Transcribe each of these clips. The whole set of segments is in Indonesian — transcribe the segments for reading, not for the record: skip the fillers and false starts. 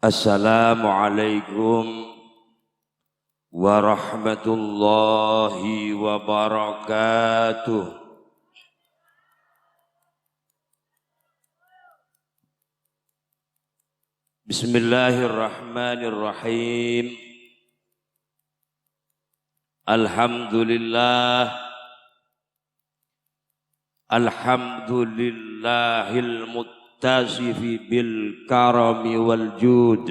Assalamualaikum warahmatullahi wabarakatuh. Bismillahirrahmanirrahim. Alhamdulillahil muttasifi bil karami wal jud.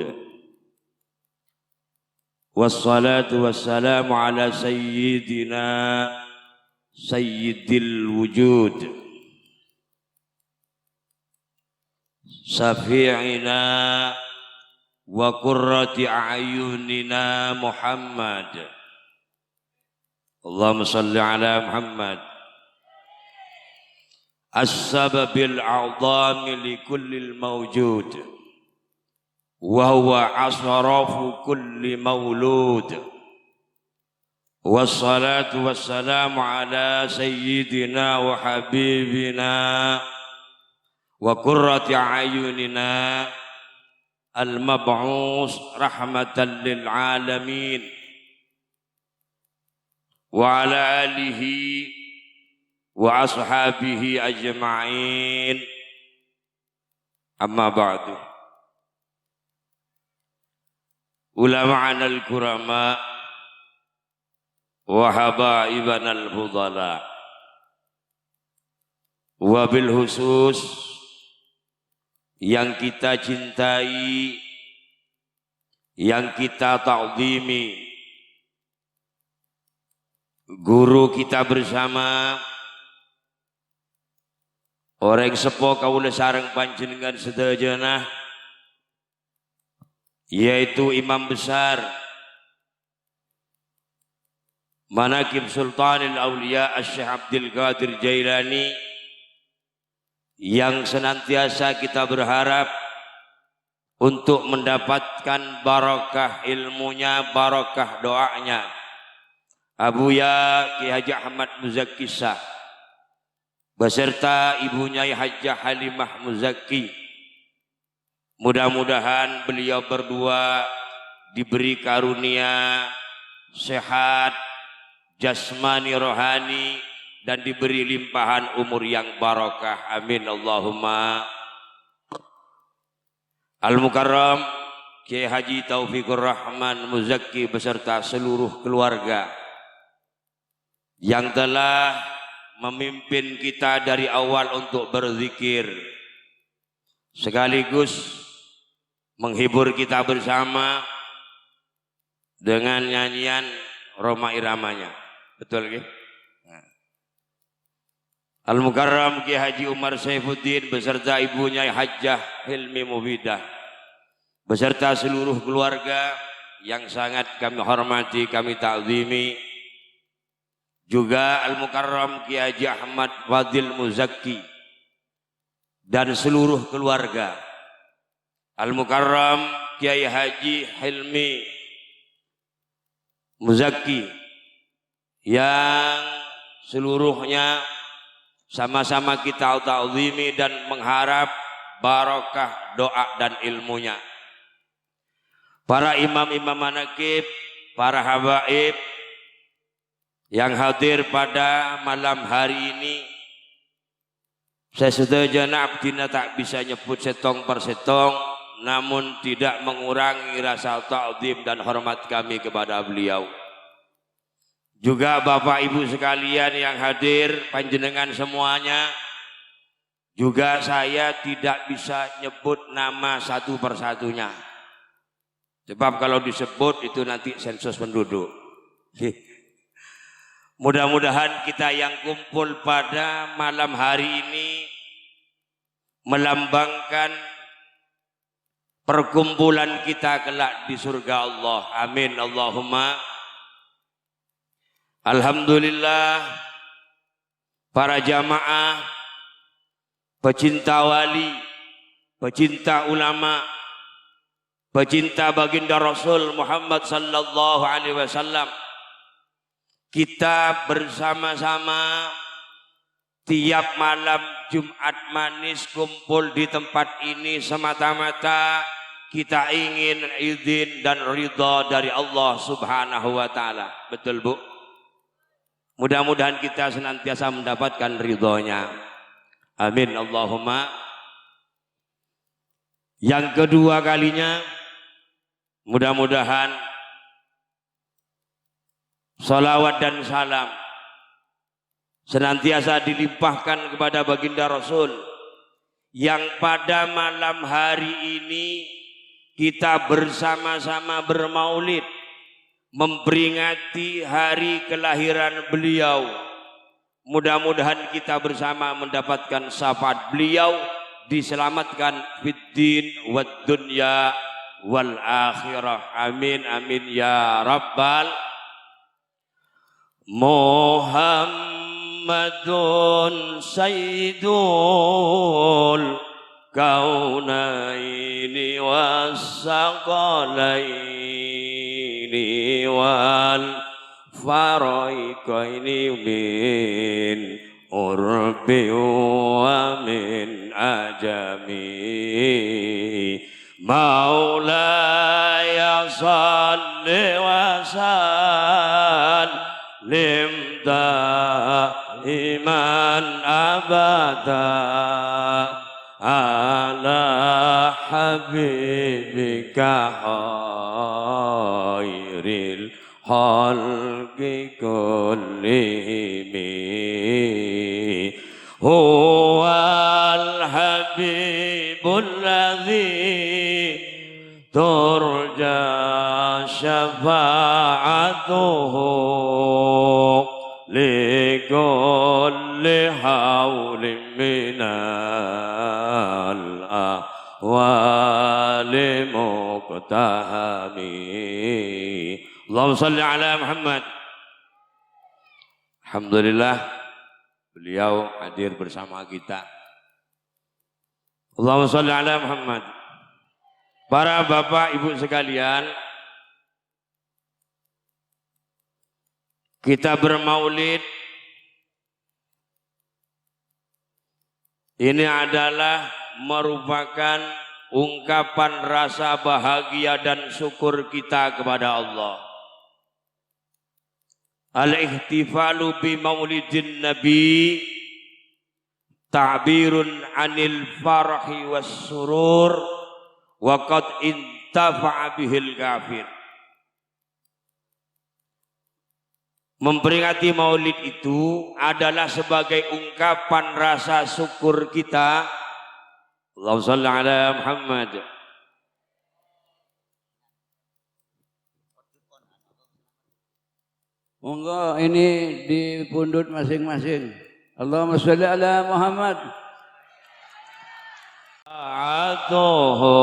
Wassalatu wassalamu ala sayyidina sayyidil wujud, syafi'ina wa qurrati a'yunina Muhammad. Allahumma salli ala Muhammad. As-sababil a'zami li kullil mawjud wa huwa asrafu kulli maulud. Wassalatu wassalamu ala sayyidina wa habibina wa qurrati a'yunina al-mab'us rahmatan lil alamin wa ala alihi wa ashabihi ajma'in. Amma ba'du. Ulama'ana al-kurama wa habaibana al-fudala, wa bil khusus yang kita cintai, yang kita ta'zimi, guru kita bersama, orang sepo kaula sareng panjenengan sedaya, yaitu Imam Besar Manaqib Sultanil Aulia Asy-Syaikh Abdul Qadir Jailani, yang senantiasa kita berharap untuk mendapatkan barakah ilmunya, barakah doanya, Abuya Ki Haji Ahmad Muzaki Shah beserta ibunya Hajjah Halimah Muzaki. Mudah-mudahan beliau berdua diberi karunia sehat jasmani rohani dan diberi limpahan umur yang barakah. Amin Allahumma. Al-Mukarram Kiai Haji Taufikur Rahman Muzaki beserta seluruh keluarga yang telah memimpin kita dari awal untuk berzikir sekaligus menghibur kita bersama dengan nyanyian Roma Iramanya. Betul ke? Al-Mukarram Kiai Haji Umar Saifuddin beserta ibunya Hajjah Hilmi Mufidah beserta seluruh keluarga yang sangat kami hormati, kami ta'zimi. Juga Al-Mukarram Kiai Haji Ahmad Fadil Muzaki dan seluruh keluarga. Al-Mukarram Kiai Haji Hilmi Muzaki yang seluruhnya sama-sama kita ta'zimi dan mengharap barakah doa dan ilmunya. Para imam-imam manaqib, para habaib yang hadir pada malam hari ini, saya setuju abdina tak bisa nyebut setong per setong, namun tidak mengurangi rasa ta'zim dan hormat kami kepada beliau. Juga Bapak Ibu sekalian yang hadir, panjenengan semuanya, juga saya tidak bisa nyebut nama satu persatunya. Sebab kalau disebut itu nanti sensus penduduk. Mudah-mudahan kita yang kumpul pada malam hari ini melambangkan perkumpulan kita kelak di surga Allah. Amin Allahumma. Alhamdulillah, para jamaah, pecinta wali, pecinta ulama, pecinta baginda Rasul Muhammad sallallahu alaihi wasallam, kita bersama-sama tiap malam Jumat manis kumpul di tempat ini semata-mata kita ingin izin dan ridha dari Allah Subhanahu wa taala. Betul, Bu? Mudah-mudahan kita senantiasa mendapatkan ridhonya. Amin Allahumma. Yang kedua kalinya, mudah-mudahan salawat dan salam senantiasa dilimpahkan kepada baginda Rasul yang pada malam hari ini kita bersama-sama bermaulid memperingati hari kelahiran beliau. Mudah-mudahan kita bersama mendapatkan syafaat beliau, diselamatkan fid din wad dunya wal akhirah. Amin amin ya rabbal. Muhammadun sayyidul kaunaini wassaqalaini wal faraikaini min urbi wa min ajami. Maulaya salli wa sallim daiman abada ala habibika khairil khalqi kullihim. Huwal habibul ladzi turja syafa'atuhu likulli hawlin minal ahwali muqtahami. Allahumma salli ala Muhammad. Alhamdulillah beliau hadir bersama kita. Allahumma salli ala Muhammad. Para bapak ibu sekalian, kita bermaulid ini adalah merupakan ungkapan rasa bahagia dan syukur kita kepada Allah. Al-ihtifalu bi maulidin nabi ta'birun anil farhi was surur wa qad intafa'a bihil kafir. Memperingati maulid itu adalah sebagai ungkapan rasa syukur kita. Allahumma shalli ala Muhammad. Monggo ini dipundut masing-masing. Allahumma shalli ala Muhammad. Atuhu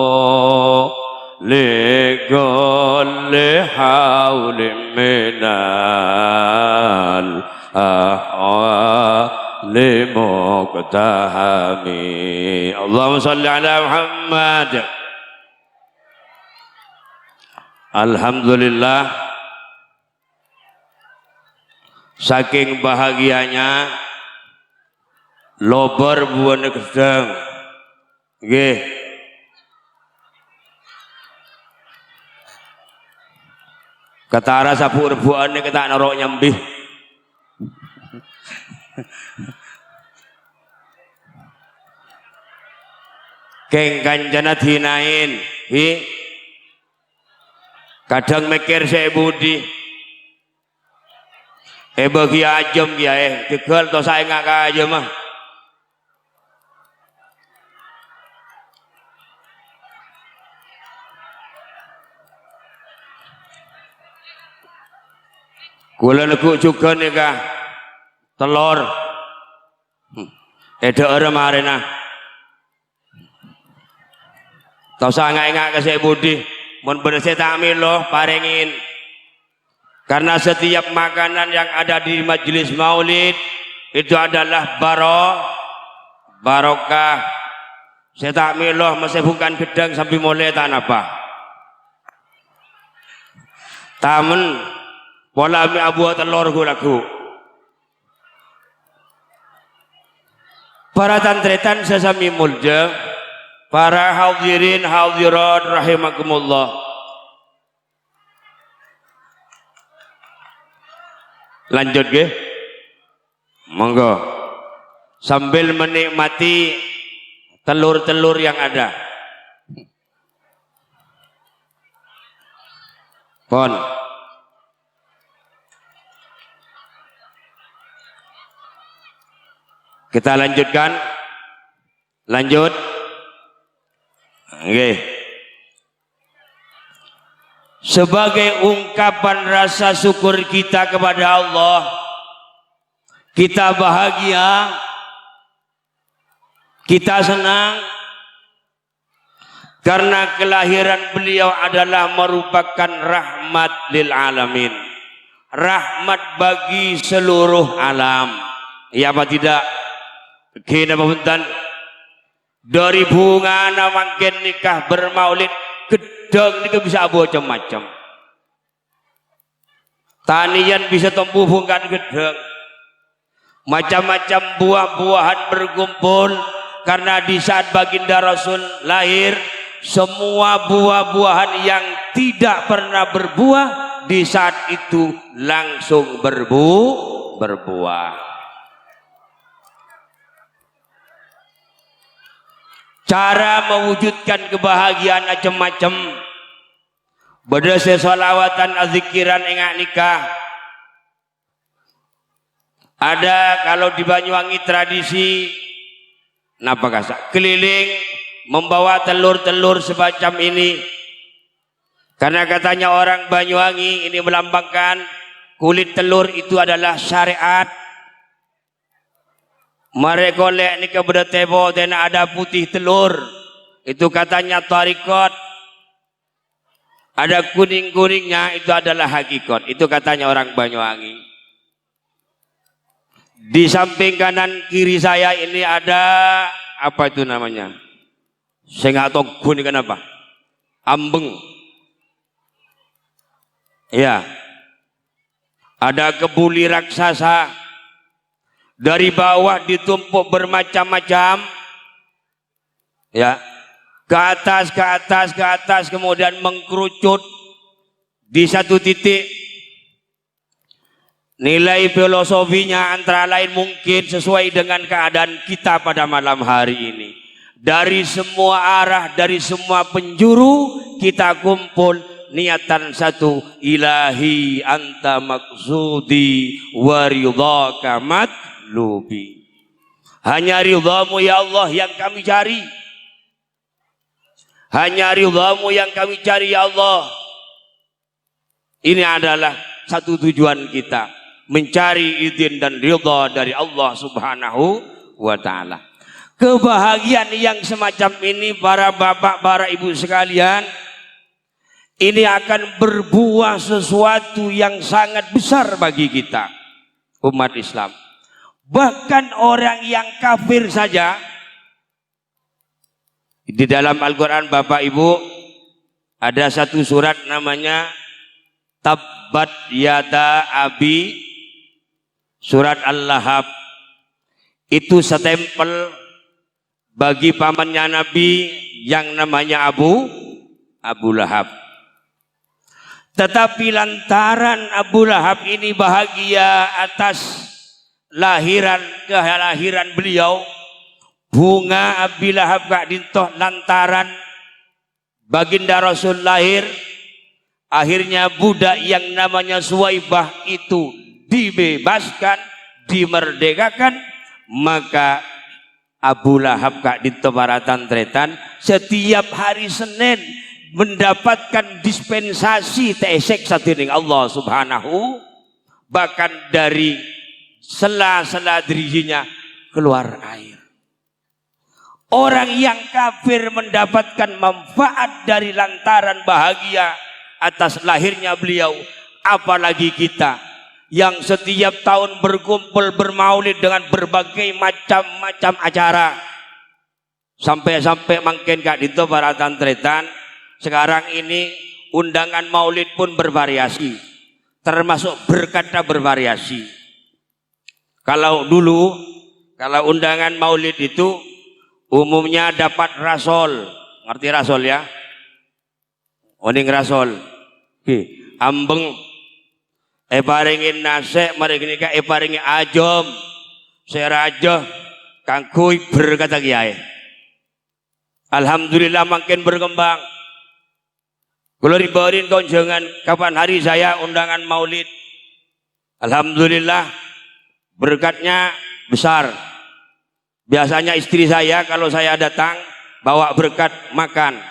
likulli hawlin minal ahwali muqtahami. Allahumma shalli ala Muhammad. Alhamdulillah, saking bahagianya lobar buana kedang. Nggih. Ketara sapu rebuane ketak narok nyembih. Keng kanjana dinain, kadang mikir saya budi. Bagi ajem dia tegal to saya ngak aja mah. Kula nekuk juga nih kah telur. Ada orang marina. Tahu saya ngak ke saya budi. Mun bener saya tamil loh parengin. Karena setiap makanan yang ada di majelis maulid itu adalah barokah. Saya takmir loh, masih bukan gedang sampai mulai tak apa. Tamen pola mi abu telur lagu. Para tantretan sesami mulja para hadirin hadirat rahimakumullah. Lanjut nggih. Monggo. Sambil menikmati telur-telur yang ada. Pon. Kita lanjutkan. Lanjut. Oke. Sebagai ungkapan rasa syukur kita kepada Allah, kita bahagia, kita senang karena kelahiran beliau adalah merupakan rahmat lil alamin, rahmat bagi seluruh alam. Ya apa tidak? Kena punten dari bunga mangken nikah bermaulid gedang ini bisa macam-macam. Tanian bisa tumbuh bukan gedang. Macam-macam buah-buahan berkumpul karena di saat baginda Rasul lahir, semua buah-buahan yang tidak pernah berbuah di saat itu langsung berbuah. Cara mewujudkan kebahagiaan macam-macam. Beda sesolawatan azikiran engak nikah. Ada kalau di Banyuwangi tradisi napa kasak keliling membawa telur-telur semacam ini. Karena katanya orang Banyuwangi ini melambangkan kulit telur itu adalah syariat. Mereka lek ni kepada tebo dan ada putih telur, itu katanya tarikot. Ada kuning-kuningnya, itu adalah hakikat. Itu katanya orang Banyuwangi. Di samping kanan kiri saya ini ada apa itu namanya? Saya nggak tahu kuning kenapa. Ambeng. Ya. Ada kebuli raksasa. Dari bawah ditumpuk bermacam-macam, ya, ke atas, kemudian mengkerucut di satu titik. Nilai filosofinya antara lain mungkin sesuai dengan keadaan kita pada malam hari ini. Dari semua arah, dari semua penjuru kita kumpul niatan satu, ilahi anta maksudi wa ridhaka matlubi. Hanya ridhamu ya Allah yang kami cari. Hanya ridhamu yang kami cari ya Allah. Ini adalah satu tujuan kita, mencari izin dan ridha dari Allah Subhanahu wa taala. Kebahagiaan yang semacam ini para bapak, para ibu sekalian, ini akan berbuah sesuatu yang sangat besar bagi kita umat Islam. Bahkan orang yang kafir saja, di dalam Al-Quran Bapak Ibu ada satu surat namanya Tabbat Yada Abi, surat Al-Lahab. Itu setempel bagi pamannya Nabi yang namanya Abu Lahab. Tetapi lantaran Abu Lahab ini bahagia atas kelahiran beliau, bunga Abi Lahab gak dintoh lantaran baginda Rasul lahir, akhirnya budak yang namanya Suwaibah itu dibebaskan, dimerdekakan, maka Abu Lahab gak dintoh baratan tretan setiap hari Senin mendapatkan dispensasi teesek satiring Allah Subhanahu, bahkan dari sela-sela dirinya keluar air. Orang yang kafir mendapatkan manfaat dari lantaran bahagia atas lahirnya beliau, apalagi kita yang setiap tahun berkumpul bermaulid dengan berbagai macam-macam acara. Sampai-sampai makin gak dinto baratan tretan. Sekarang ini undangan maulid pun bervariasi, termasuk berkata bervariasi. Kalau dulu, kalau undangan maulid itu umumnya dapat rasol. Ngerti rasol ya? Oning rasol. Ambeng paringin nase, maringin ka paringin ajom. Seraja kangkui berkata kiai. Alhamdulillah makin berkembang. Kalau dibawain konjangan kapan hari saya undangan maulid. Alhamdulillah berkatnya besar. Biasanya istri saya kalau saya datang bawa berkat makan.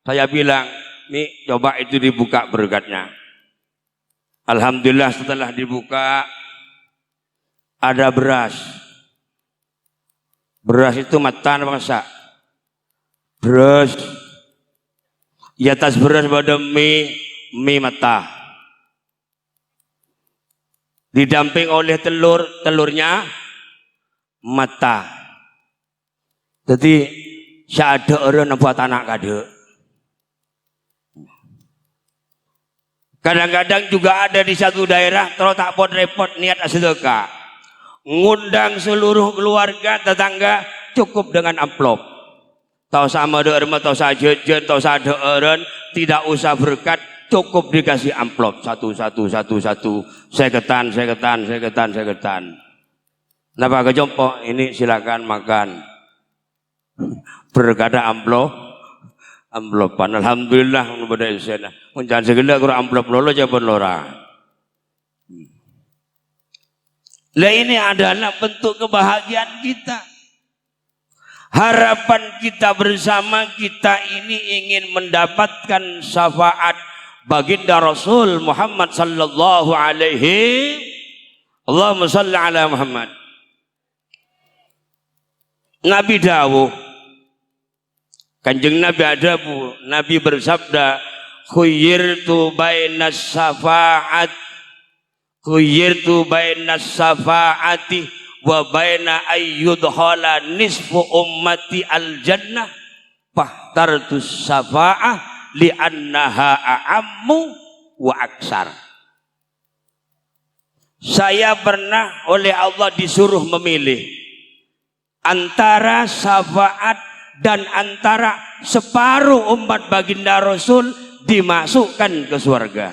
Saya bilang, nih coba itu dibuka berkatnya. Alhamdulillah setelah dibuka ada beras. Beras itu matan bangsa. Beras. Di atas beras pada mie mata. Didamping oleh telurnya mata. Jadi ada orang buat anak kade. Kadang-kadang juga ada di satu daerah terus tak pot repot niat sedekah. Ngundang seluruh keluarga tetangga cukup dengan amplop. Tahu sama doerma, tahu saja jen, tahu sada eren, tidak usah berkat, cukup dikasih amplop satu. Saya ketan. Nah Pak Kejompo, ini silakan makan. Berkata amplopan. Alhamdulillah pada sana. Jangan segala kurang amplop lolo jaban lora. Lah ini adalah bentuk kebahagiaan kita. Harapan kita bersama kita ini ingin mendapatkan syafaat baginda Rasul Muhammad sallallahu alaihi. Allahumma salli ala Muhammad. Nabi dawuh, Kanjeng Nabi ada bu, Nabi bersabda, khuyyirtu bainas syafaati wa baina ayyudhala nisfu ummati al jannah fahtartus syafa'ah li'annaha a'ammu wa aksar. Saya pernah oleh Allah disuruh memilih antara syafaat dan antara separuh umat baginda Rasul dimasukkan ke surga.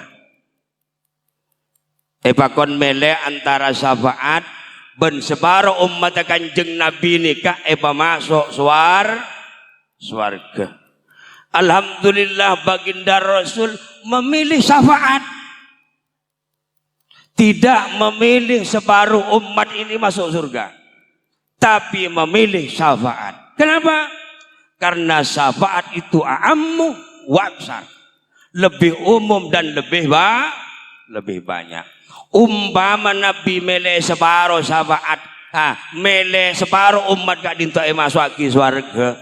Pakon mele antara syafaat ben separuh umat Kanjeng Nabi nikah masuk swarga. Alhamdulillah baginda Rasul memilih syafaat. Tidak memilih separuh umat ini masuk surga. Tapi memilih syafaat. Kenapa? Karena syafaat itu a'ammu wa aksar. Lebih umum dan lebih banyak. Umpama Nabi mele separuh syafaat, mele separuh umat gak dinto masuk ke swarga.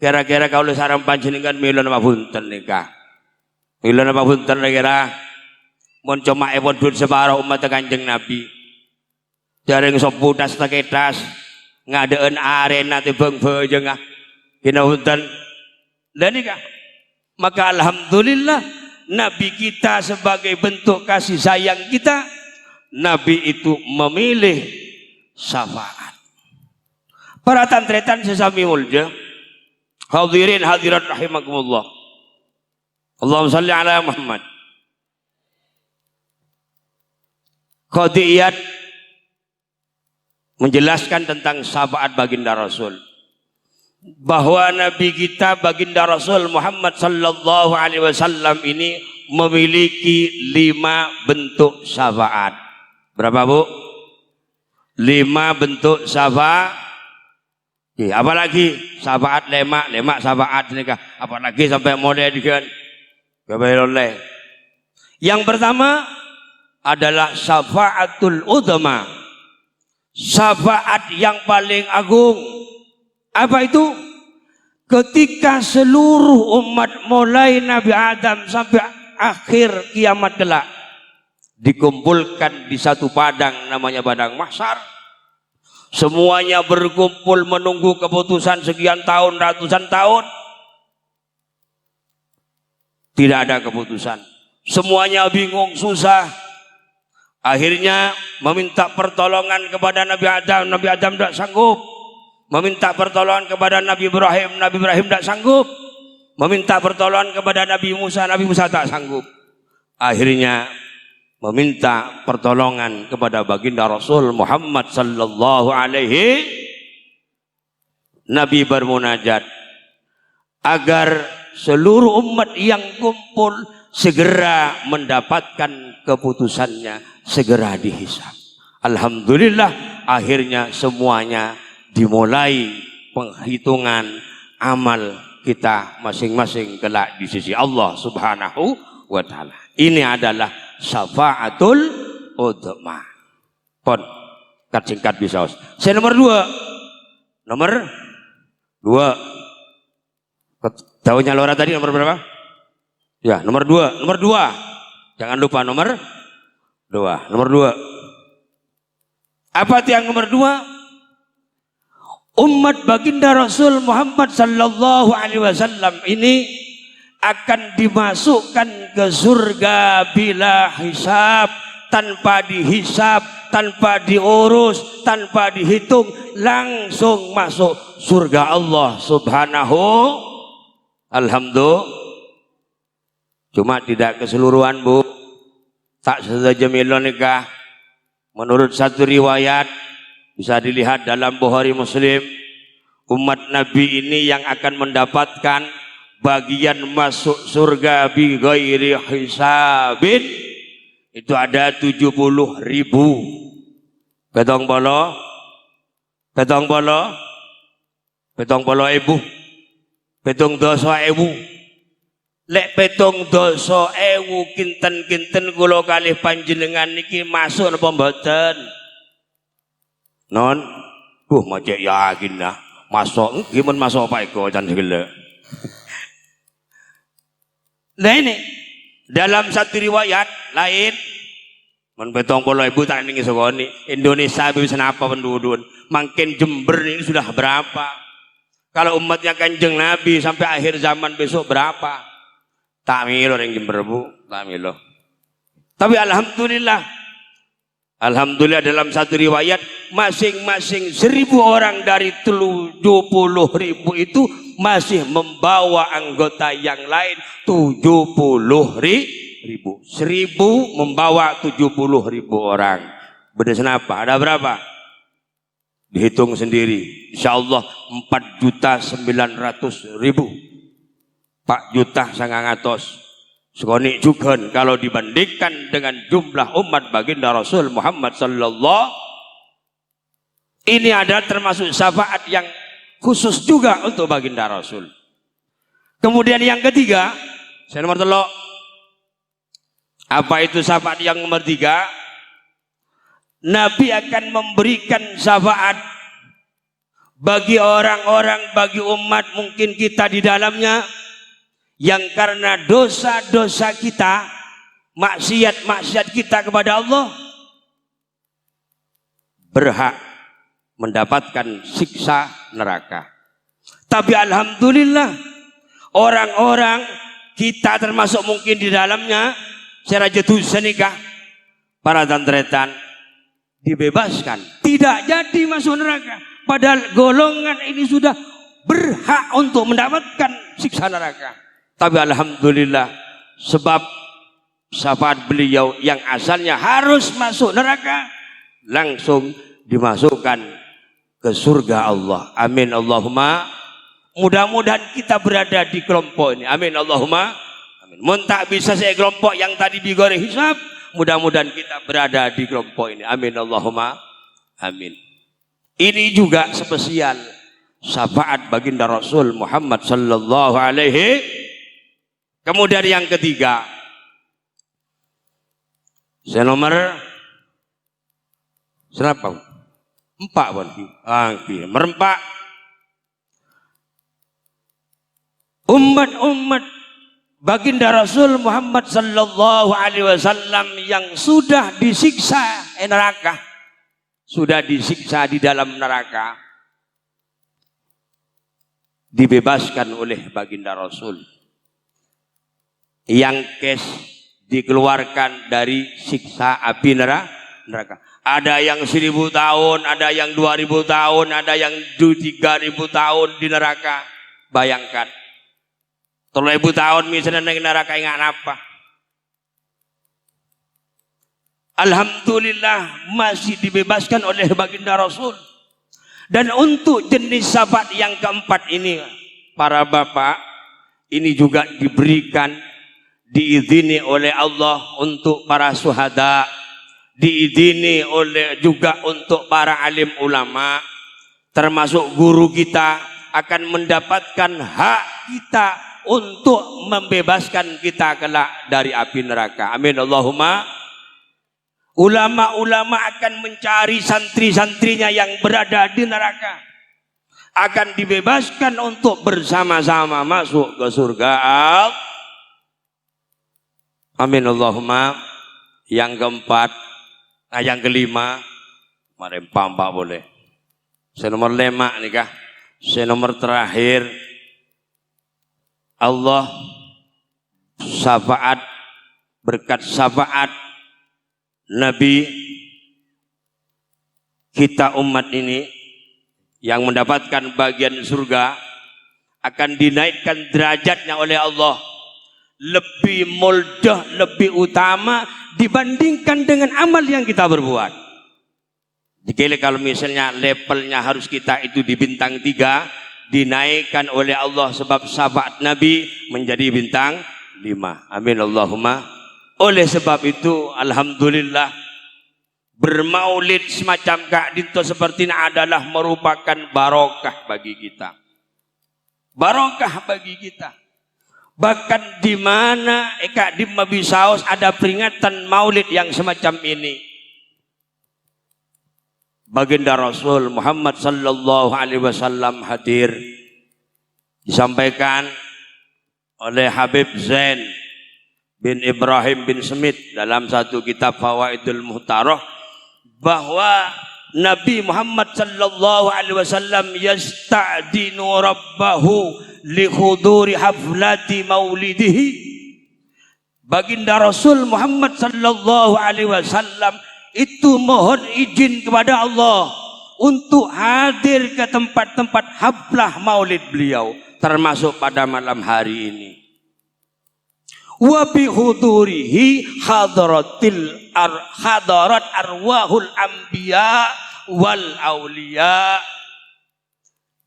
Kira-kira kalau sarang panjenengan milon apa punten nikah? Milon apa punten kira? Mun cuma epodun separuh umat Kanjeng Nabi. Jaring soputas taketas, ngadeen arena tibeng bejeng kina punten. Lah nikah. Maka alhamdulillah Nabi kita sebagai bentuk kasih sayang kita, Nabi itu memilih syafaat. Para tantretan sesami mulja, hadirin hadirat rahimakumullah. Allahumma salli ala Muhammad. Qadiyat menjelaskan tentang syafaat baginda Rasul. Bahwa Nabi kita baginda Rasul Muhammad sallallahu alaihi wasallam ini memiliki 5 bentuk syafaat. Berapa bu? 5 bentuk syafaat. Apalagi syafaat lemak syafaat nikah. Apalagi sampai model dengan oleh. Yang pertama adalah syafaatul udhma. Syafaat yang paling agung. Apa itu? Ketika seluruh umat mulai Nabi Adam sampai akhir kiamat kelak dikumpulkan di satu padang namanya padang mahsyar. Semuanya berkumpul menunggu keputusan sekian tahun, ratusan tahun. Tidak ada keputusan. Semuanya bingung, susah. Akhirnya meminta pertolongan kepada Nabi Adam. Nabi Adam tidak sanggup. Meminta pertolongan kepada Nabi Ibrahim tidak sanggup. Meminta pertolongan kepada Nabi Musa tak sanggup. Akhirnya meminta pertolongan kepada baginda Rasul Muhammad sallallahu alaihi. Nabi bermunajat agar seluruh umat yang kumpul segera mendapatkan keputusannya, segera dihisab. Alhamdulillah akhirnya semuanya dimulai penghitungan amal kita masing-masing kelak di sisi Allah Subhanahu wa taala. Ini adalah syafaatul udhma. Pon singkat bisa. Saya nomor 2. Nomor 2. Tahunya Lora tadi nomor berapa? Ya, nomor 2. Nomor 2. Jangan lupa nomor 2. Nomor 2. Apa yang nomor 2? Umat baginda Rasul Muhammad sallallahu alaihi wasallam ini akan dimasukkan ke surga bila hisab, tanpa dihisab, tanpa diurus, tanpa dihitung, langsung masuk surga Allah Subhanahu. Alhamdulillah. Cuma tidak keseluruhan, Bu. Tak saja nikah. Menurut satu riwayat bisa dilihat dalam Bukhari Muslim, umat Nabi ini yang akan mendapatkan bagian masuk surga bi ghairi hisabin itu ada 70.000. Petong bolo ibu, petong dosa ibu. Lek petong dosa ewu kinten kula kalih panjenengan niki masuk napa mboten? Non, macam yakin lah. Masuk, gimana masuk apa itu? Jangan segala. Nah ini, dalam satu riwayat lain, menbetong polo ibu tak ingin segoni. Indonesia bisa apa penduduk? Makin Jember ini sudah berapa? Kalau umatnya Kanjeng Nabi sampai akhir zaman besok berapa? Tak milo yang Jember, Bu, tak milo. Tapi Alhamdulillah dalam satu riwayat masing-masing 1.000 orang dari 70.000 itu masih membawa anggota yang lain 70.000. 1.000 membawa 70.000 orang. Beda apa? Ada berapa? Dihitung sendiri. Insyaallah 4.900.000. 4.900.000. Sekonik juga kalau dibandingkan dengan jumlah umat baginda Rasul Muhammad sallallahu, ini adalah termasuk syafaat yang khusus juga untuk baginda Rasul. Kemudian yang ketiga, saya nomor 3. Apa itu syafaat yang nomor 3? Nabi akan memberikan syafaat bagi orang-orang, bagi umat mungkin kita di dalamnya, yang karena dosa-dosa kita, maksiat kita kepada Allah, berhak mendapatkan siksa neraka. Tapi alhamdulillah orang-orang kita termasuk mungkin di dalamnya, saya jatuh senikah, para tantretan dibebaskan, tidak jadi masuk neraka. Padahal golongan ini sudah berhak untuk mendapatkan siksa neraka. Tapi alhamdulillah sebab syafaat beliau yang asalnya harus masuk neraka langsung dimasukkan ke surga Allah. Amin Allahumma. Mudah-mudahan kita berada di kelompok ini. Amin Allahumma. Amin. Mun tak bisa saya kelompok yang tadi bigore hisab, mudah-mudahan kita berada di kelompok ini. Amin Allahumma. Amin. Ini juga spesial syafaat baginda Rasul Muhammad sallallahu alaihi. Kemudian yang ketiga, saya nomor 4 pun. Merempak umat-umat baginda Rasul Muhammad sallallahu alaihi wasallam yang sudah disiksa neraka, sudah disiksa di dalam neraka, dibebaskan oleh baginda Rasul. Yang dikeluarkan dari siksa api neraka. Ada yang 1000 tahun, ada yang 2000 tahun, ada yang 3000 tahun di neraka. Bayangkan. 3000 tahun misalnya di neraka ingat apa? Alhamdulillah masih dibebaskan oleh baginda Rasul. Dan untuk jenis syafaat yang keempat ini, para bapak, ini juga diberikan, diizini oleh Allah untuk para syuhada, diizini oleh juga untuk para alim ulama, termasuk guru kita akan mendapatkan hak kita untuk membebaskan kita kelak dari api neraka. Amin Allahumma. Ulama-ulama akan mencari santri-santrinya yang berada di neraka, akan dibebaskan untuk bersama-sama masuk ke surga. Amin Allahumma. Yang keempat, yang kelima, mari pampak boleh. Saya nomor 5 nih kah? Saya nomor terakhir, Allah syafaat, berkat syafaat Nabi kita umat ini yang mendapatkan bagian surga akan dinaikkan derajatnya oleh Allah lebih muldah, lebih utama dibandingkan dengan amal yang kita berbuat. Jadi kalau misalnya levelnya harus kita itu di bintang 3, dinaikkan oleh Allah sebab syafaat Nabi menjadi bintang 5. Amin Allahumma. Oleh sebab itu, alhamdulillah, bermaulid semacam Kak Dinto seperti ini adalah merupakan barokah bagi kita. Barokah bagi kita. Bahkan di mana Kak di Mabisaus ada peringatan maulid yang semacam ini. Baginda Rasul Muhammad sallallahu alaihi wasallam hadir, disampaikan oleh Habib Zain bin Ibrahim bin Smith dalam satu kitab Fawaidul Muhtarah, bahwa Nabi Muhammad sallallahu alaihi wasallam yasta'dinu rabbahu li huduri haflati maulidihi. Baginda Rasul Muhammad sallallahu alaihi wasallam itu mohon izin kepada Allah untuk hadir ke tempat-tempat haflah maulid beliau, termasuk pada malam hari ini. Wa bi hudurihi hadarat arwahul anbiya wal auliya.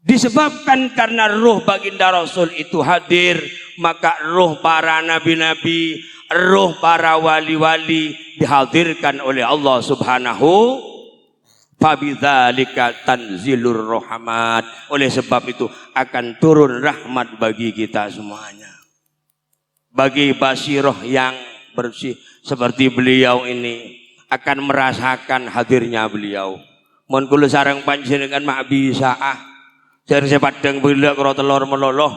Disebabkan karena ruh baginda Rasul itu hadir, maka ruh para nabi-nabi, ruh para wali-wali dihadirkan oleh Allah Subhanahu. Fabidzalika tanzilur rahmat. Oleh sebab itu akan turun rahmat bagi kita semuanya. Bagi basiroh yang bersih seperti beliau ini akan merasakan hadirnya beliau. Mun kula sareng panjenengan mak bisa Jare sepadang beliau karo telur meloloh.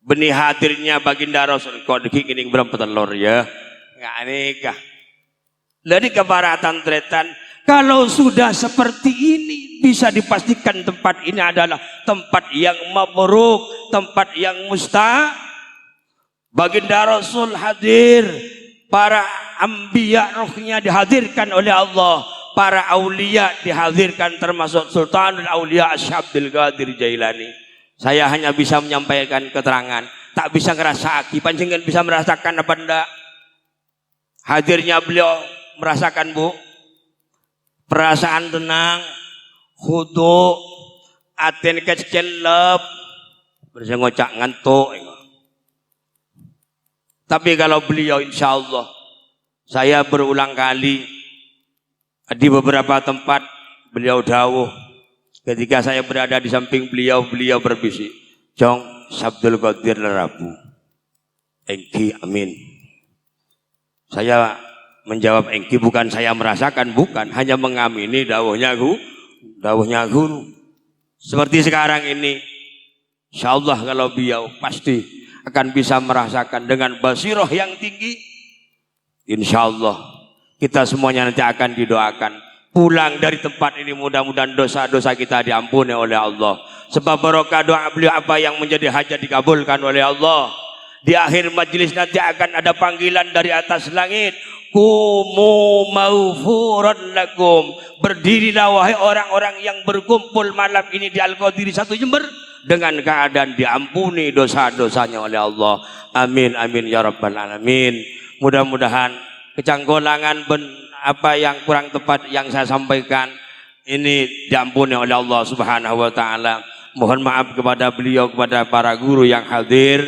Benih hadirnya baginda Rasul kok dikining berapa telur ya. Enggak nikah. Dari kebaratan tretan, kalau sudah seperti ini bisa dipastikan tempat ini adalah tempat yang mabruk, tempat yang Baginda Rasul hadir, para anbiya rohnya dihadirkan oleh Allah, para aulia dihadirkan termasuk Sultanul Aulia Syekh Abdul Qadir Jailani. Saya hanya bisa menyampaikan keterangan, tak bisa ngerasaki. Panjenengan bisa merasakan apa enggak? Hadirnya beliau merasakan Bu? Perasaan tenang, khudu, aten kecelep, bisa ngocak ngantuk. Tapi kalau beliau insya Allah, saya berulang kali di beberapa tempat beliau dawuh, ketika saya berada di samping beliau, beliau berbisik, "Jong, Abdul Qadir Lerabu, engki amin." Saya menjawab engki, bukan saya merasakan, bukan, hanya mengamini dawuhnya guru. Seperti sekarang ini, insya Allah kalau beliau pasti akan bisa merasakan dengan basiroh yang tinggi. Insya Allah kita semuanya nanti akan didoakan pulang dari tempat ini, mudah-mudahan dosa-dosa kita diampuni oleh Allah. Sebab barokah doa beliau apa yang menjadi hajat dikabulkan oleh Allah. Di akhir majelis nanti akan ada panggilan dari atas langit. Kumu maghfuran lakum. Berdirilah wahai orang-orang yang berkumpul malam ini di Al-Qadiri 1 Jember dengan keadaan diampuni dosa-dosanya oleh Allah. Amin amin ya rabbal alamin. Mudah-mudahan kecanggolangan apa yang kurang tepat yang saya sampaikan ini diampuni oleh Allah Subhanahu wa taala. Mohon maaf kepada beliau, kepada para guru yang hadir,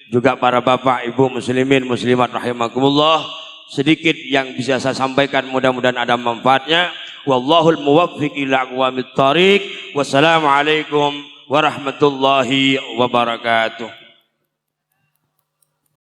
juga para bapak ibu muslimin muslimat rahimakumullah. Sedikit yang bisa saya sampaikan, mudah-mudahan ada manfaatnya. Wallahul muwaffiq ila aqwamit thariq. Wassalamualaikum warahmatullahi wabarakatuh.